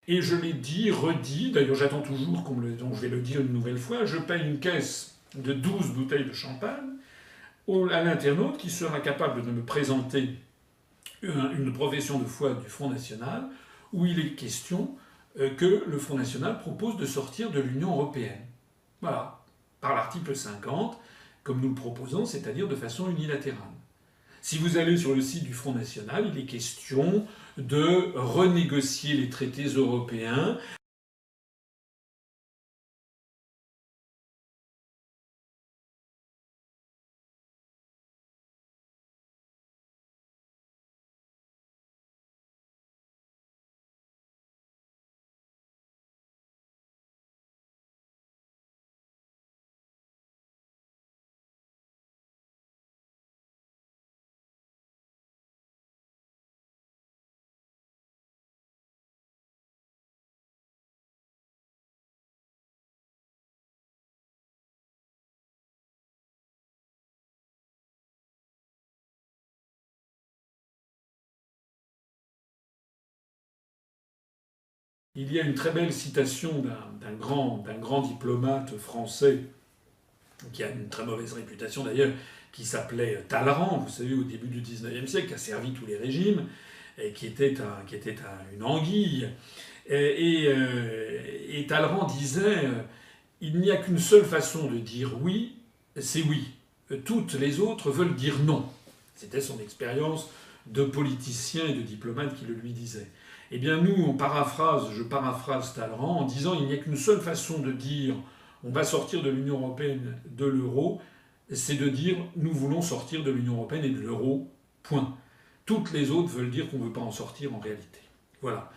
Et je l'ai dit, redit, d'ailleurs j'attends toujours qu'on me le... donc je vais le dire une nouvelle fois, je paye une caisse de 12 bouteilles de champagne à l'internaute qui sera capable de me présenter une profession de foi du Front National où il est question que le Front National propose de sortir de l'Union européenne. Voilà, par l'article 50, comme nous le proposons, c'est-à-dire de façon unilatérale. Si vous allez sur le site du Front National, il est question de renégocier les traités européens. Il y a une très belle citation d'un grand diplomate français qui a une très mauvaise réputation d'ailleurs, qui s'appelait Talleyrand, vous savez, au début du XIXe siècle, qui a servi tous les régimes, et une anguille. Et Talleyrand disait il n'y a qu'une seule façon de dire oui, c'est oui. Toutes les autres veulent dire non. C'était son expérience de politicien et de diplomate qui le lui disait. Eh bien nous, je paraphrase Talleyrand en disant il n'y a qu'une seule façon de dire on va sortir de l'Union européenne, de l'euro, c'est de dire nous voulons sortir de l'Union européenne et de l'euro, point. Toutes les autres veulent dire qu'on ne veut pas en sortir en réalité. Voilà.